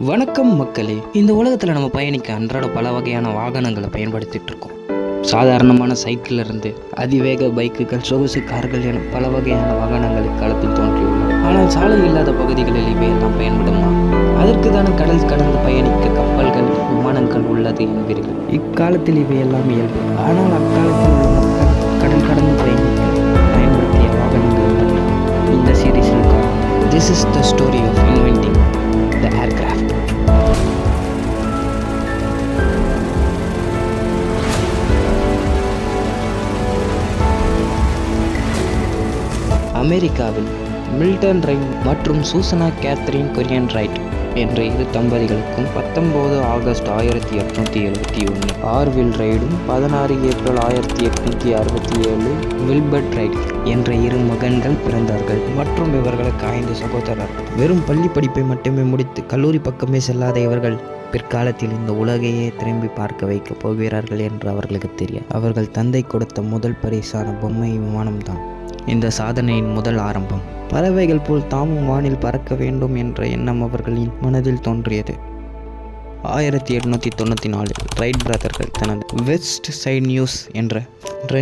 வணக்கம் மக்களே. இந்த உலகத்தில் நம்ம பயணிக்க அன்றாட பல வகையான வாகனங்களை பயன்படுத்திட்டு இருக்கோம். சாதாரணமான சைக்கிள் இருந்து அதிவேக பைக்குகள், சொகுசு கார்கள் என பல வகையான வாகனங்கள் இக்காலத்தில் தோன்றியுள்ளன. ஆனால் சாலை இல்லாத பகுதிகளில் இவையெல்லாம் பயன்படுமா? அதற்கு தானே கடல் கடந்து பயணிக்க கப்பல்கள், விமானங்கள் உள்ளது என்பீர்கள். இக்காலத்தில் இவையெல்லாம் இயல்பு. ஆனால் அக்காலத்தில் உள்ள மக்கள் கடல் கடந்து பயணிக்க பயன்படுத்திய வாகனங்கள் பற்றி இந்த சீரீஸில் காணும். This is the story of inventing the aircraft. அமெரிக்காவில் மில்டன் ரைட் மற்றும் சூசனா கேத்ரின் கொரியன் ரைட் என்ற இரு தம்பதிகளுக்கும் 19 ஆகஸ்ட் 1871 ஆர்வில் ரைடும் 16 ஏப்ரல் 1867 வில்பர்ட் ரைட் என்ற இரு மகன்கள் பிறந்தார்கள். மற்றும் இவர்களுக்கு 5 சகோதரர். வெறும் பள்ளி படிப்பை மட்டுமே முடித்து கல்லூரி பக்கமே செல்லாத இவர்கள் பிற்காலத்தில் இந்த உலகையே திரும்பி பார்க்க வைக்கப் போகிறார்கள் என்று அவர்களுக்கு தெரியும். அவர்கள் தந்தை கொடுத்த முதல் பரிசான பொம்மை விமானம்தான் இந்த சாதனையின் முதல் ஆரம்பம். பறவைகள் போல் தாமும் வானில் பறக்க வேண்டும் என்ற எண்ணம் அவர்களின் மனதில் தோன்றியது. 1894 ரைட் பிரதர்கள் தனது வெஸ்ட் சைட் நியூஸ் என்ற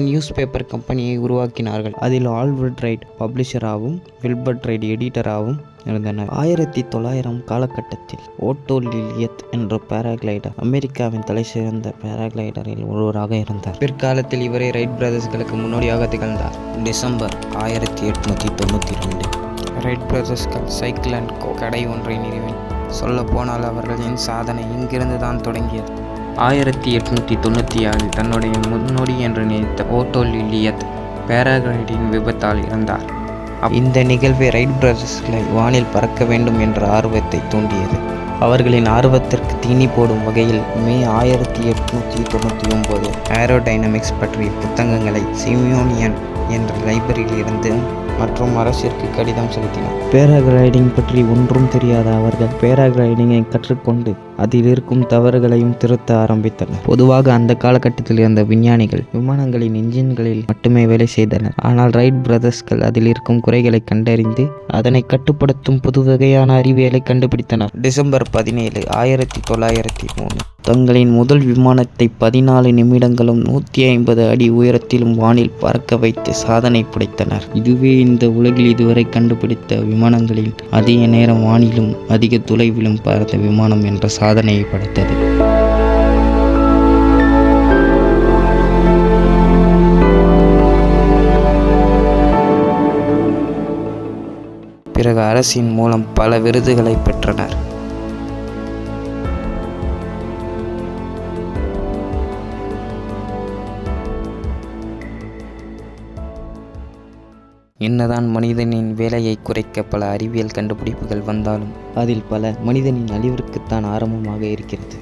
நியூஸ் பேப்பர் கம்பெனியை உருவாக்கினார்கள். அதில் ஆல்ஃபிரட் ரைட் பப்ளிஷராகவும் வில்பர்ட் ரைட் எடிட்டராகவும் இருந்தனர். 1900 காலகட்டத்தில் ஓட்டோ லிலியத் என்ற பேராகிளைடர் அமெரிக்காவின் தலை சிறந்த பேராகிளைடரில் ஒருவராக இருந்தார். பிற்காலத்தில் இவரே ரைட் பிரதர்ஸ்களுக்கு முன்னோடியாக திகழ்ந்தார். டிசம்பர் 1892 ரைட் பிரதர்ஸ்கள் சைக்கிள் அண்ட் கோ கடை ஒன்றை நிறுவினர். சொல்ல போனால் அவர்களின் சாதனை இங்கிருந்து தான் தொடங்கியது. 1897 தன்னுடைய முன்னோடி என்று நினைத்த ஓட்டோ லிலியத் பேராகிளைடின் விபத்தால் இறந்தார். இந்த நிகழ்வை ரைட் பிரதர்ஸ்களை வானில் பறக்க வேண்டும் என்ற ஆர்வத்தை தூண்டியது. அவர்களின் ஆர்வத்திற்கு தீனி போடும் வகையில் மே 1899 ஏரோடைனமிக்ஸ் பற்றிய புத்தகங்களை சிமியோனியன் என்ற லைப்ரரியில் இருந்து மற்றும் அரசிற்கு கடிதம் செலுத்தினார். பேராகிளைடிங் பற்றி ஒன்றும் தெரியாத அவர்கள் பேராகிளைடிங்கை கற்றுக்கொண்டு அதில் இருக்கும் தவறுகளையும் திருத்த ஆரம்பித்தனர். பொதுவாக அந்த காலகட்டத்தில் இருந்த விஞ்ஞானிகள் விமானங்களின் இன்ஜின்களில் மட்டுமே வேலை செய்தனர். ஆனால் ரைட் பிரதர்ஸ்கள் அதில் இருக்கும் குறைகளை கண்டறிந்து அதனை கட்டுப்படுத்தும் புது வகையான அறிவியலை கண்டுபிடித்தனர். டிசம்பர் 17, 1903 தங்களின் முதல் விமானத்தை 14 நிமிடங்களும் 150 அடி உயரத்திலும் வானில் பறக்க வைத்து சாதனை படைத்தனர். இதுவே இந்த உலகில் இதுவரை கண்டுபிடித்த விமானங்களில் அதிக நேரம் வானிலும் அதிக தொலைவிலும் பறந்த விமானம் என்ற சாதனையை படைத்தது. பிறகு அரசின் மூலம் பல விருதுகளை பெற்றனர். என்னதான் மனிதனின் வேலையை குறைக்க பல அறிவியல் கண்டுபிடிப்புகள் வந்தாலும் அதில் பல மனிதனின் அழிவிற்குத்தான் ஆரம்பமாக இருக்கிறது.